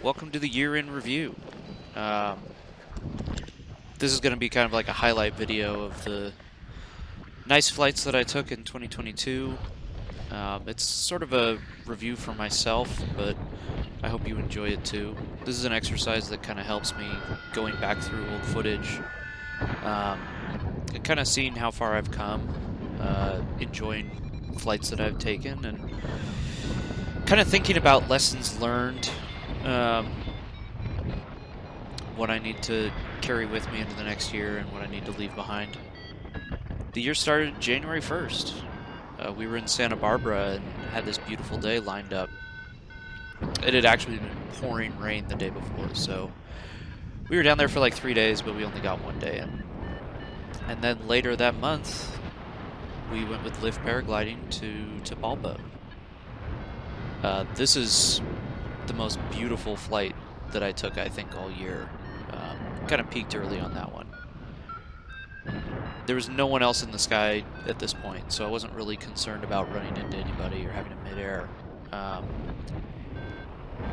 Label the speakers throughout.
Speaker 1: welcome to the year in review. Um, this is going to be kind of like a highlight video of the nice flights that I took in 2022. It's sort of a review for myself, but I hope you enjoy it too. This is an exercise that kind of helps me going back through old footage, and kind of seeing how far I've come, enjoying flights that I've taken, and kind of thinking about lessons learned, what I need to carry with me into the next year and what I need to leave behind. The year started January 1st. We were in Santa Barbara and had this beautiful day lined up. It had actually been pouring rain the day before, so we were down there for like 3 days, but we only got one day in. And then later that month, we went with lift paragliding to Tapalpa. This is the most beautiful flight that I took, I think, all year. Kind of peaked early on that one. There was no one else in the sky at this point, so I wasn't really concerned about running into anybody or having a midair.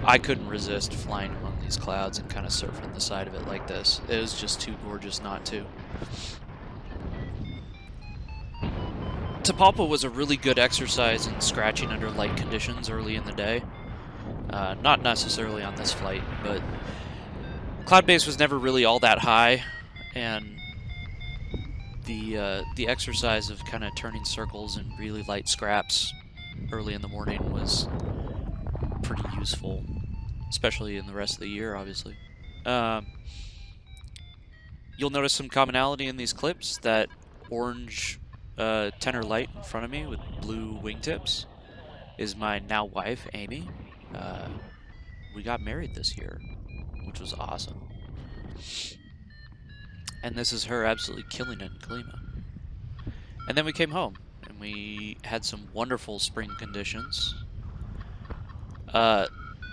Speaker 1: I couldn't resist flying among these clouds and kind of surfing the side of it like this. It was just too gorgeous not to. Tapalpa was a really good exercise in scratching under light conditions early in the day. Not necessarily on this flight, but cloud base was never really all that high, and the exercise of kind of turning circles and really light scraps early in the morning was pretty useful, especially in the rest of the year, obviously. You'll notice some commonality in these clips. That orange tenor light in front of me with blue wingtips is my now wife, Amy. We got married this year, which was awesome. And this is her absolutely killing it in Kalima. And then we came home, and we had some wonderful spring conditions.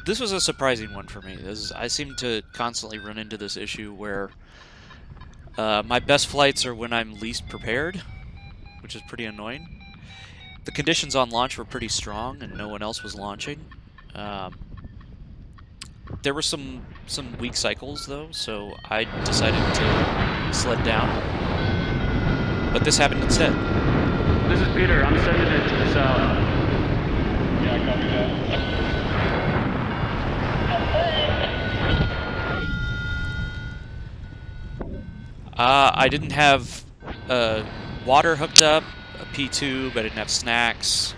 Speaker 1: This was a surprising one for me. I seem to constantly run into this issue where my best flights are when I'm least prepared, which is pretty annoying. The conditions on launch were pretty strong, and no one else was launching. There were some weak cycles, though, so I decided to sled down. But this happened instead.
Speaker 2: This is Peter. I'm sending it to the south.
Speaker 3: Yeah, copy that.
Speaker 1: I didn't have water hooked up, a P-tube, I didn't have snacks.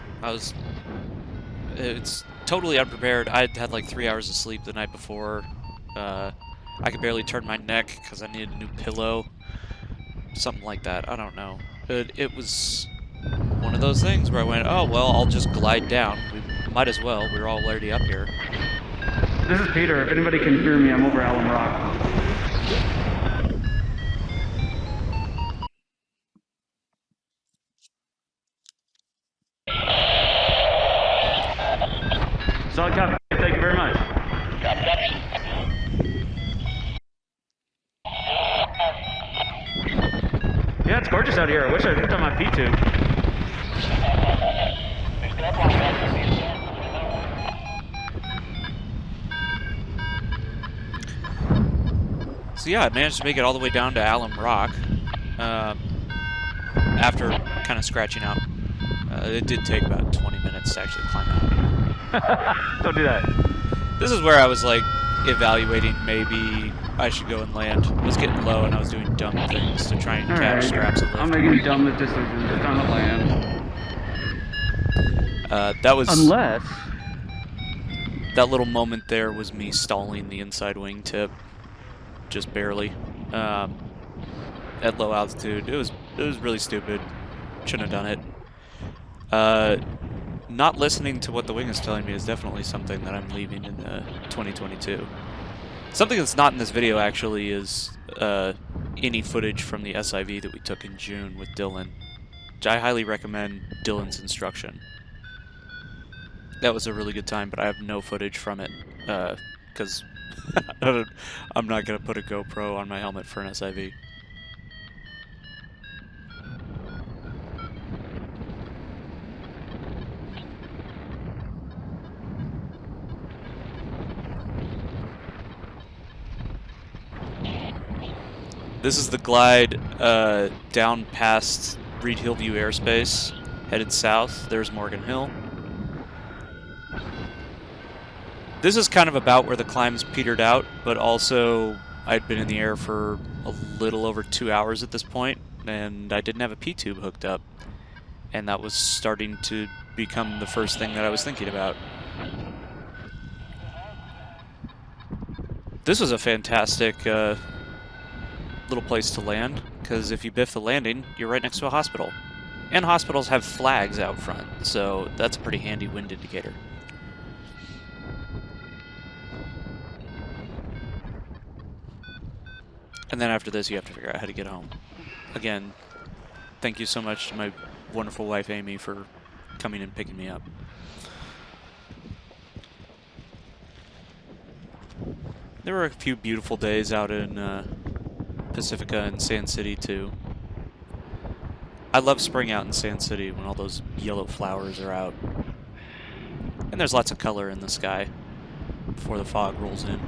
Speaker 1: It's totally unprepared. I'd had like 3 hours of sleep the night before. I could barely turn my neck because I needed a new pillow. Something like that, I don't know. It was one of those things where I went, oh, well, I'll just glide down. We might as well, we're already up here.
Speaker 2: This is Peter. If anybody can hear me, I'm over Alum Rock. Solid copy. Thank you very much. Yeah, it's gorgeous out here. I wish I'd hooked on my P-tube.
Speaker 1: So yeah, I managed to make it all the way down to Alum Rock after kind of scratching out. It did take about 20 minutes to actually climb out.
Speaker 2: Don't do that.
Speaker 1: This is where I was like evaluating maybe I should go and land. It was getting low and I was doing dumb things to try and catch scraps of lift.
Speaker 2: I'm making dumb decisions. It's time to land.
Speaker 1: That was...
Speaker 2: Unless...
Speaker 1: That little moment there was me stalling the inside wingtip. Just barely. At low altitude. It was really stupid. Shouldn't have done it. Not listening to what the wing is telling me is definitely something that I'm leaving in 2022. Something that's not in this video actually is any footage from the SIV that we took in June with Dylan, which I highly recommend Dylan's instruction. That was a really good time, but I have no footage from it because I'm not going to put a GoPro on my helmet for an SIV. This is the glide down past Reed Hillview Airspace, headed south. There's Morgan Hill. This is kind of about where the climbs petered out, but also I'd been in the air for a little over 2 hours at this point, and I didn't have a P-tube hooked up. And that was starting to become the first thing that I was thinking about. This was a fantastic little place to land, because if you biff the landing, you're right next to a hospital. And hospitals have flags out front, so that's a pretty handy wind indicator. And then after this, you have to figure out how to get home. Again, thank you so much to my wonderful wife, Amy, for coming and picking me up. There were a few beautiful days out in Pacifica and Sand City, too. I love spring out in Sand City when all those yellow flowers are out. And there's lots of color in the sky before the fog rolls in.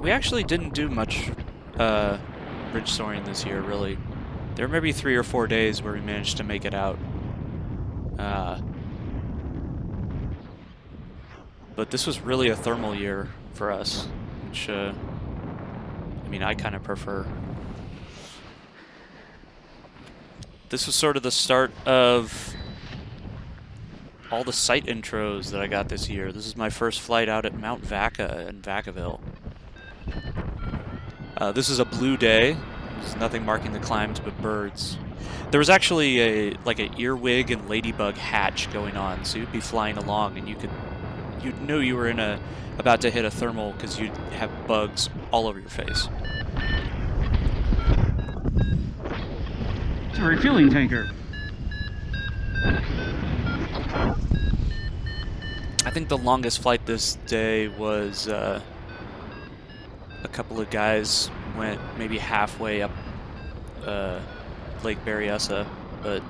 Speaker 1: We actually didn't do much ridge soaring this year, really. There were maybe 3 or 4 days where we managed to make it out. But this was really a thermal year for us, which, I mean, I kind of prefer. This was sort of the start of all the site intros that I got this year. This is my first flight out at Mount Vaca in Vacaville. This is a blue day. There's nothing marking the climbs but birds. There was actually like an earwig and ladybug hatch going on, so you'd be flying along and you'd know you were about to hit a thermal because you'd have bugs all over your face.
Speaker 2: It's a refueling tanker.
Speaker 1: I think the longest flight this day was a couple of guys went maybe halfway up Lake Berryessa, but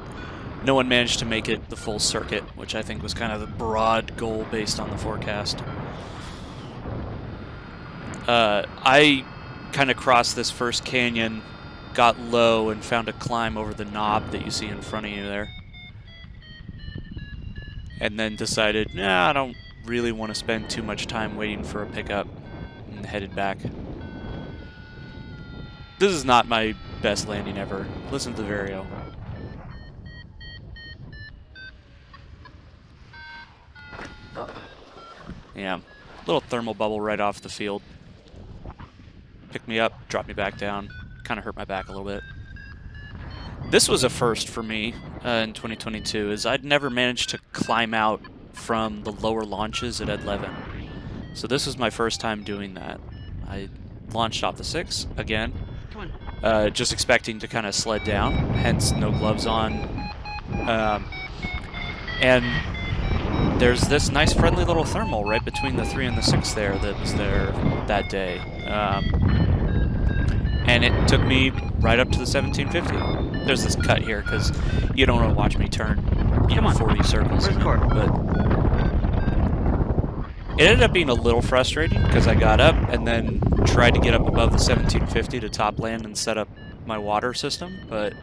Speaker 1: no one managed to make it the full circuit, which I think was kind of the broad goal based on the forecast. I kind of crossed this first canyon, got low, and found a climb over the knob that you see in front of you there. And then decided, nah, I don't really want to spend too much time waiting for a pickup, and headed back. This is not my best landing ever. Listen to the Vario. Yeah, little thermal bubble right off the field. Picked me up, dropped me back down. Kind of hurt my back a little bit. This was a first for me in 2022, is I'd never managed to climb out from the lower launches at Ed Levin. So this was my first time doing that. I launched off the 6 again, just expecting to kind of sled down, hence no gloves on. And there's this nice friendly little thermal right between the 3 and the 6 there that was there that day. And it took me right up to the 1750. There's this cut here because you don't want to watch me turn 40 circles. But it ended up being a little frustrating because I got up and then tried to get up above the 1750 to top land and set up my water system, but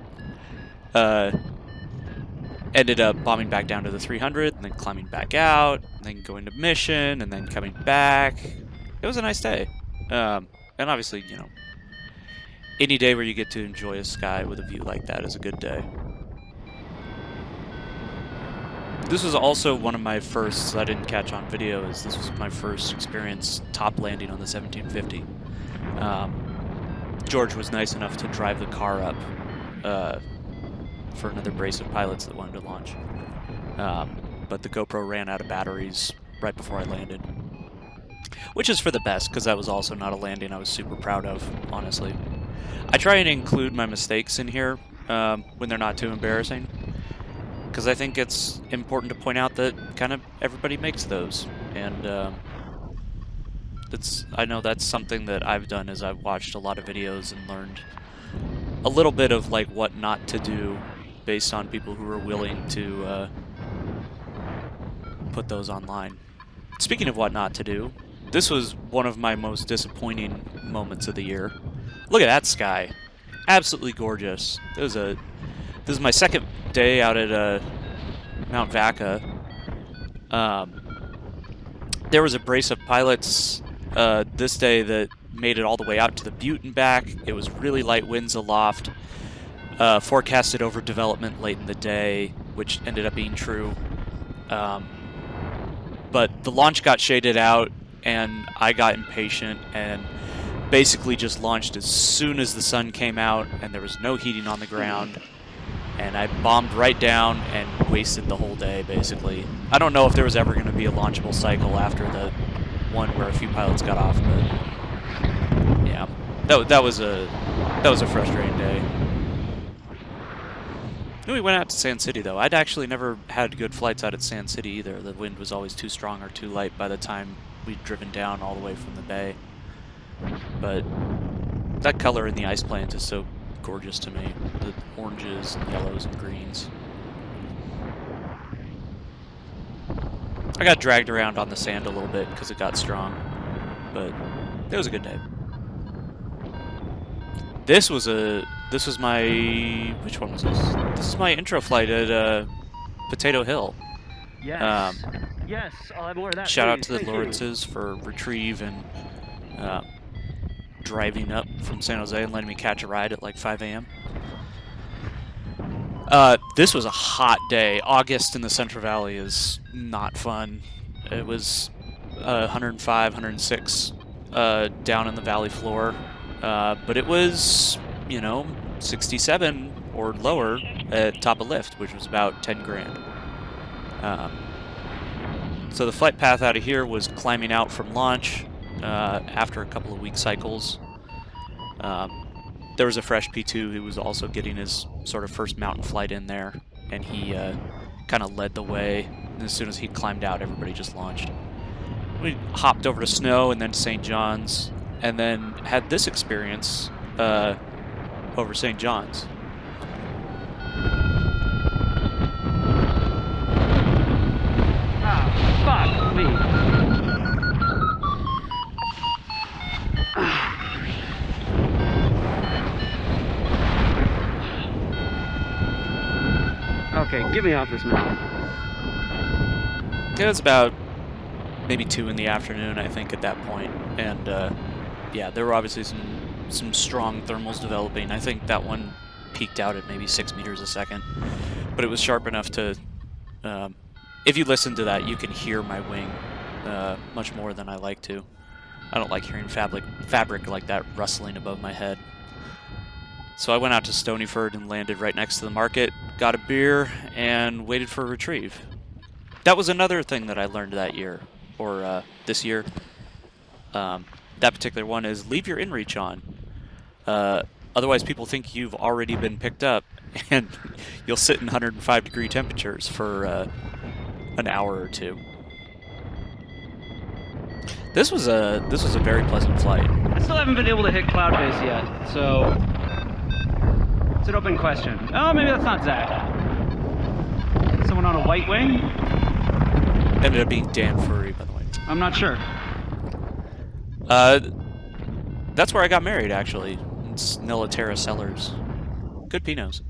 Speaker 1: ended up bombing back down to the 300 and then climbing back out and then going to mission and then coming back. It was a nice day. And obviously, you know, any day where you get to enjoy a sky with a view like that is a good day. This was also one of my firsts I didn't catch on video. This was my first experience top landing on the 1750. George was nice enough to drive the car up for another brace of pilots that wanted to launch. But the GoPro ran out of batteries right before I landed. Which is for the best, because that was also not a landing I was super proud of, honestly. I try and include my mistakes in here when they're not too embarrassing, because I think it's important to point out that kind of everybody makes those. And I know that's something that I've done, is I've watched a lot of videos and learned a little bit of like what not to do based on people who are willing to put those online. Speaking of what not to do, this was one of my most disappointing moments of the year. Look at that sky. Absolutely gorgeous. This is my second day out at Mount Vaca. There was a brace of pilots this day that made it all the way out to the butte and back. It was really light winds aloft. Forecasted over development late in the day, which ended up being true. But the launch got shaded out, and I got impatient and basically just launched as soon as the sun came out, and there was no heating on the ground. And I bombed right down and wasted the whole day, basically. I don't know if there was ever going to be a launchable cycle after the one where a few pilots got off, but yeah, that was a frustrating day. We went out to Sand City, though. I'd actually never had good flights out at Sand City either. The wind was always too strong or too light by the time we'd driven down all the way from the bay. But that color in the ice plains is so gorgeous to me. The oranges and yellows and greens. I got dragged around on the sand a little bit because it got strong, but it was a good day. This was my, which one was this? This is my intro flight at Potato Hill.
Speaker 2: Yes. Yes, I'll have more of that.
Speaker 1: Shout out
Speaker 2: please.
Speaker 1: to the
Speaker 2: Thank you.
Speaker 1: Lawrences for retrieve and driving up from San Jose and letting me catch a ride at like 5 a.m. This was a hot day. August in the Central Valley is not fun. It was 105, 106 down in the valley floor. But it was, 67 or lower at top of lift, which was about 10 grand. So the flight path out of here was climbing out from launch after a couple of week cycles. There was a fresh P2 who was also getting his sort of first mountain flight in there, and he kind of led the way. And as soon as he climbed out, everybody just launched. We hopped over to Snow and then to St. John's, and then had this experience over St. John's.
Speaker 2: Fuck me. Okay, get me off this mountain.
Speaker 1: It was about maybe 2 in the afternoon, I think, at that point. And yeah, there were obviously some strong thermals developing. I think that one peaked out at maybe 6 meters a second. But it was sharp enough to... if you listen to that, you can hear my wing much more than I like to. I don't like hearing fabric like that rustling above my head. So I went out to Stonyford and landed right next to the market, got a beer, and waited for a retrieve. That was another thing that I learned that year, or this year. That particular one is leave your inReach on. Otherwise people think you've already been picked up, and you'll sit in 105-degree temperatures for an hour or two. This was a very pleasant flight.
Speaker 2: I still haven't been able to hit cloud base yet, so it's an open question. Oh, maybe that's not Zach. Someone on a white wing?
Speaker 1: Ended up being Dan Furry, by the way.
Speaker 2: I'm not sure.
Speaker 1: That's where I got married, actually. It's Nillatera Cellars. Good Pinots.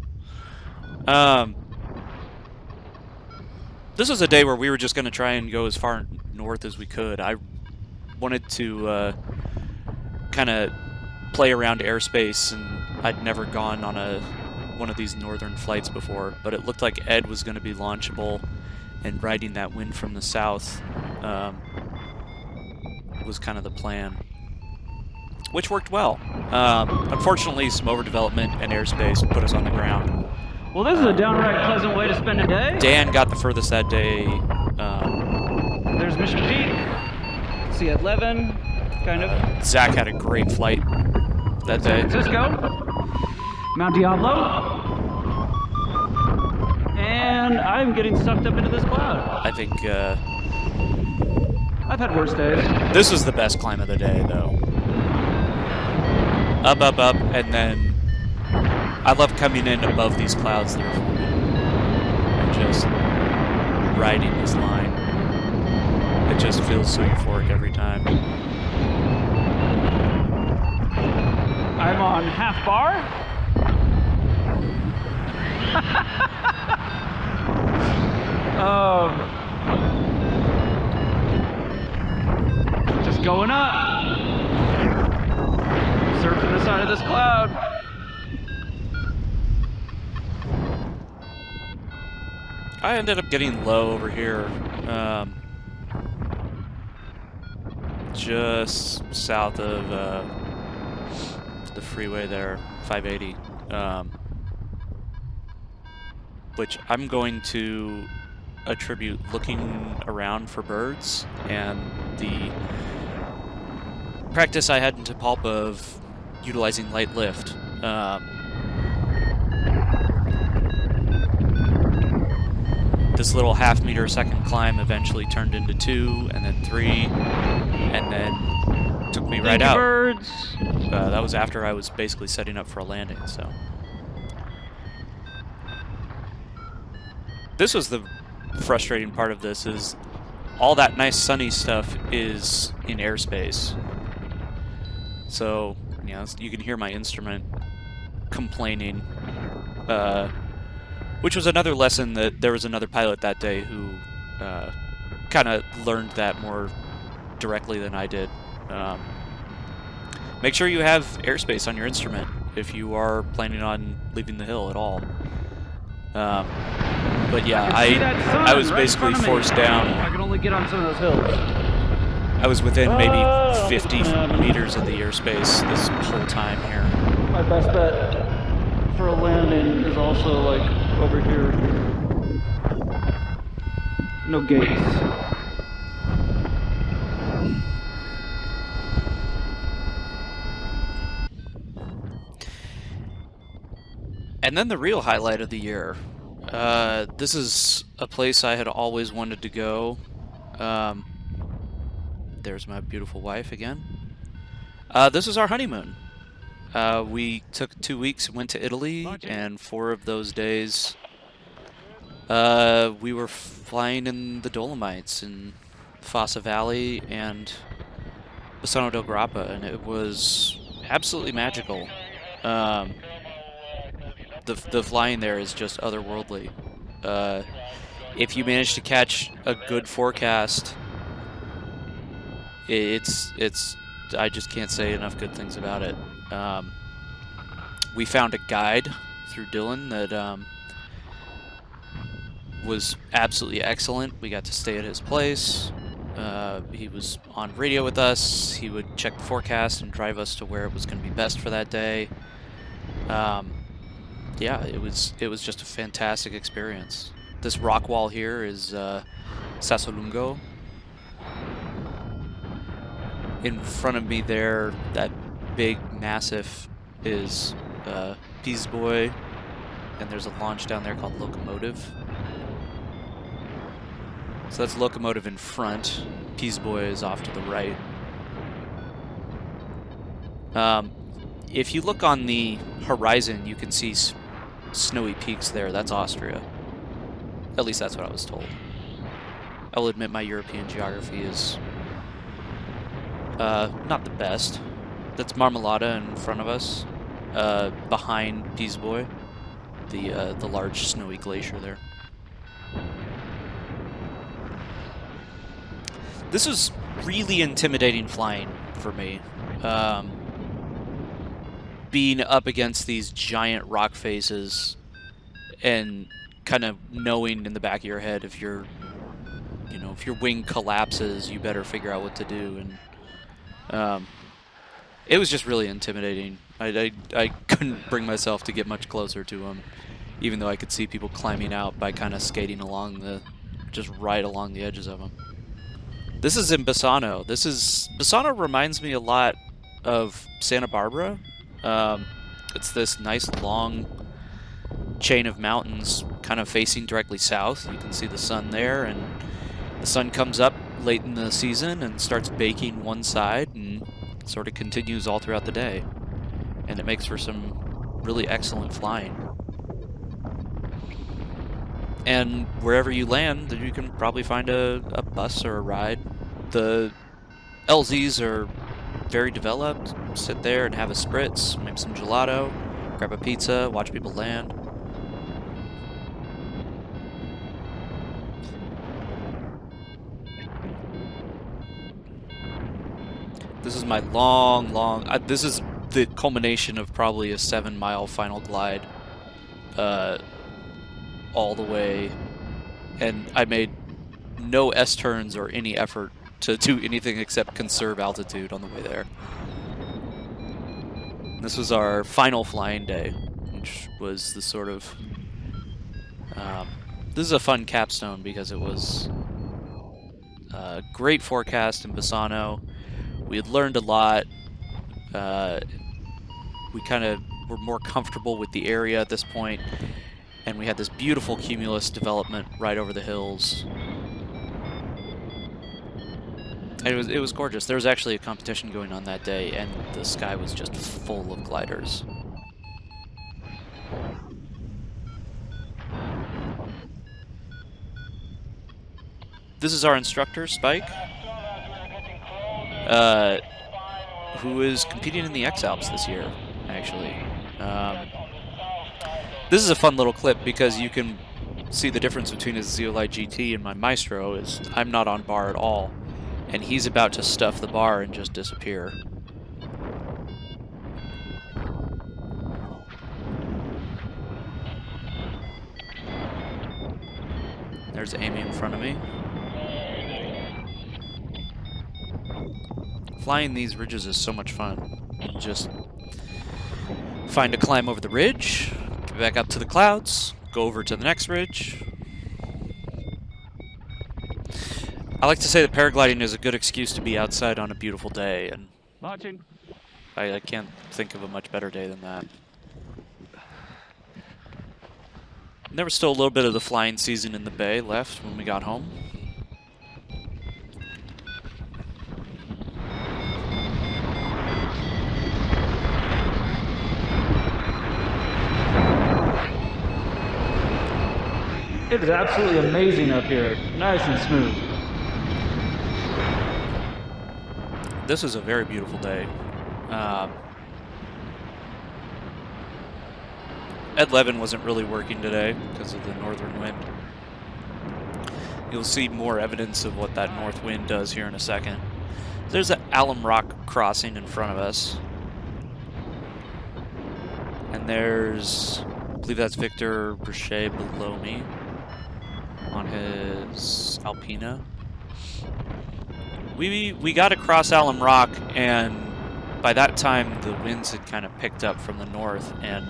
Speaker 1: This was a day where we were just going to try and go as far north as we could. I wanted to kind of play around airspace, and I'd never gone on one of these northern flights before, but it looked like Ed was going to be launchable, and riding that wind from the south was kind of the plan, which worked well. Unfortunately, some overdevelopment and airspace put us on the ground.
Speaker 2: Well, this is a downright pleasant way to spend a day.
Speaker 1: Dan got the furthest that day.
Speaker 2: There's Mission Peak. See 11, kind of.
Speaker 1: Zach had a great flight that day.
Speaker 2: San Francisco. Mount Diablo. And I'm getting sucked up into this cloud.
Speaker 1: I think
Speaker 2: I've had worse days.
Speaker 1: this was the best climb of the day, though. Up, up, up, and then I love coming in above these clouds that are forming and just riding this line. It just feels so euphoric every time.
Speaker 2: I'm on half bar. Oh. Just going up. Surfing the side of this cloud.
Speaker 1: I ended up getting low over here. Just south of the freeway there, 580. Which I'm going to attribute looking around for birds and the practice I had in Tapalpa of utilizing light lift. This little half-meter a second climb eventually turned into 2, and then 3, and then took me right out.
Speaker 2: Birds.
Speaker 1: That was after I was basically setting up for a landing, so. This was the frustrating part of this, is all that nice sunny stuff is in airspace. So, you know, you can hear my instrument complaining, which was another lesson that there was another pilot that day who kind of learned that more directly than I did. Make sure you have airspace on your instrument if you are planning on leaving the hill at all. But yeah, I was basically forced down.
Speaker 2: I can only get on some of those hills.
Speaker 1: I was within maybe 50 meters of the airspace this whole time here.
Speaker 2: My best bet for a landing is also like over here. No gates.
Speaker 1: And then the real highlight of the year. This is a place I had always wanted to go. There's my beautiful wife again. This was our honeymoon. We took 2 weeks and went to Italy, and 4 of those days we were flying in the Dolomites in Fossa Valley and Bassano del Grappa, and it was absolutely magical. The flying there is just otherworldly. If you manage to catch a good forecast, it's I just can't say enough good things about it. We found a guide through Dylan that was absolutely excellent. We got to stay at his place. He was on radio with us. He would check the forecast and drive us to where it was going to be best for that day. Yeah, it was just a fantastic experience. This rock wall here is Sassolungo. In front of me there, that big massif is Pisboy, and there's a launch down there called Locomotive. So that's Locomotive in front. Pisboy is off to the right. If you look on the horizon, you can see snowy peaks there. That's Austria. At least that's what I was told. I will admit my European geography is not the best. That's Marmolada in front of us, behind Pisboy, the large snowy glacier there. This was really intimidating flying for me. Being up against these giant rock faces and kind of knowing in the back of your head if your wing collapses, you better figure out what to do. And it was just really intimidating. I couldn't bring myself to get much closer to them, even though I could see people climbing out by kind of skating along just right along the edges of them. This is in Bassano. Bassano reminds me a lot of Santa Barbara. It's this nice long chain of mountains kind of facing directly south. You can see the sun there, and the sun comes up late in the season and starts baking one side and sort of continues all throughout the day. And it makes for some really excellent flying. And wherever you land, you can probably find a bus or a ride The LZs are very developed. Sit there and have a spritz, maybe some gelato, grab a pizza, watch people land. This is my long, this is the culmination of probably a 7-mile final glide all the way, and I made no S-turns or any effort to do anything except conserve altitude on the way there. This was our final flying day, which was the sort of... this is a fun capstone because it was a great forecast in Bassano. We had learned a lot. We kind of were more comfortable with the area at this point, and we had this beautiful cumulus development right over the hills. It was gorgeous. There was actually a competition going on that day, and the sky was just full of gliders. This is our instructor, Spike, who is competing in the X-Alps this year, actually. This is a fun little clip because you can see the difference between his Zeolite GT and my Maestro is I'm not on bar at all, and he's about to stuff the bar and just disappear. There's Amy in front of me. Flying these ridges is so much fun. You just find a climb over the ridge, get back up to the clouds, go over to the next ridge. I like to say that paragliding is a good excuse to be outside on a beautiful day, and
Speaker 2: Launching.
Speaker 1: I can't think of a much better day than that. And there was still a little bit of the flying season in the bay left when we got home.
Speaker 2: It is absolutely amazing up here. Nice and smooth.
Speaker 1: This was a very beautiful day. Ed Levin wasn't really working today because of the northern wind. You'll see more evidence of what that north wind does here in a second. There's an Alum Rock crossing in front of us. And there's, I believe that's Victor Brichet below me on his Alpina. We got across Alum Rock, and by that time the winds had kind of picked up from the north, and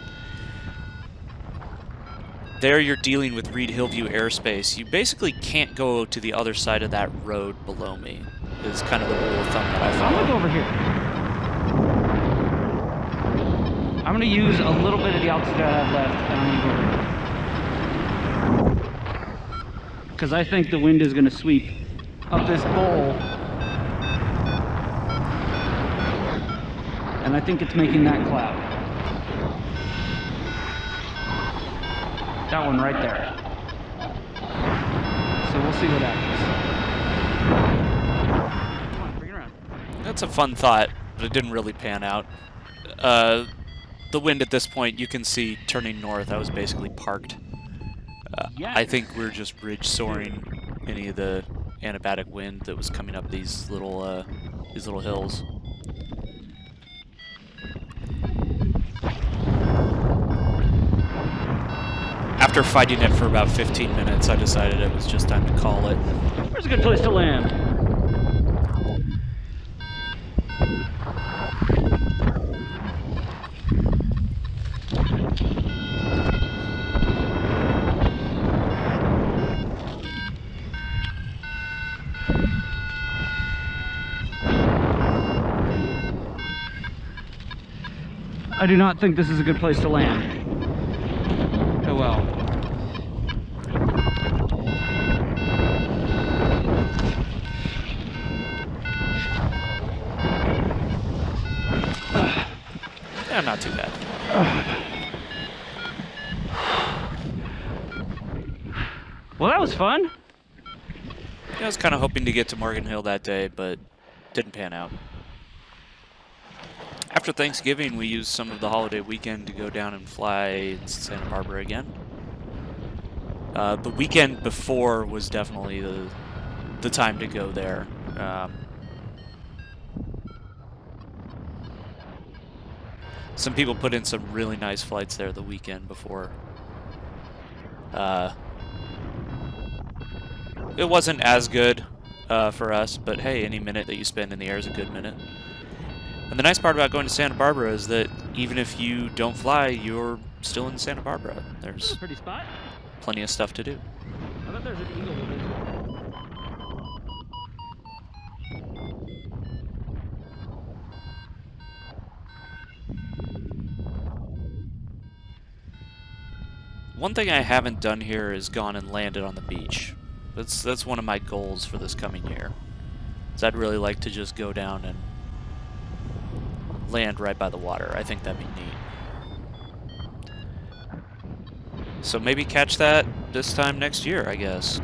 Speaker 1: there you're dealing with Reed Hillview airspace. You basically can't go to the other side of that road below me, is kind of the rule of thumb that I
Speaker 2: I'm
Speaker 1: follow.
Speaker 2: gonna go over here. I'm gonna use a little bit of the altitude I have left, and I'm gonna go over here. Because I think the wind is gonna sweep up this bowl. And I think it's making that cloud. That one right there. So we'll see what happens. Come on, bring it around.
Speaker 1: That's a fun thought, but it didn't really pan out. The wind at this point, you can see turning north. I was basically parked. I think we're just ridge soaring any of the anabatic wind that was coming up these little hills. After fighting it for about 15 minutes, I decided it was just time to call it.
Speaker 2: Where's a good place to land? I do not think this is a good place to land. Oh well.
Speaker 1: Yeah, not too bad.
Speaker 2: Well, that was fun.
Speaker 1: I was kind of hoping to get to Morgan Hill that day, but didn't pan out. After Thanksgiving, we used some of the holiday weekend to go down and fly to Santa Barbara again. The weekend before was definitely the time to go there. Some people put in some really nice flights there the weekend before. It wasn't as good for us, but hey, any minute that you spend in the air is a good minute. And the nice part about going to Santa Barbara is that even if you don't fly, you're still in Santa Barbara.
Speaker 2: That's
Speaker 1: There's
Speaker 2: a pretty spot.
Speaker 1: plenty of stuff to do.
Speaker 2: I bet there's an eagle with it.
Speaker 1: One thing I haven't done here is gone and landed on the beach. That's one of my goals for this coming year. Is I'd really like to just go down and land right by the water. I think that'd be neat. So maybe catch that this time next year, I guess.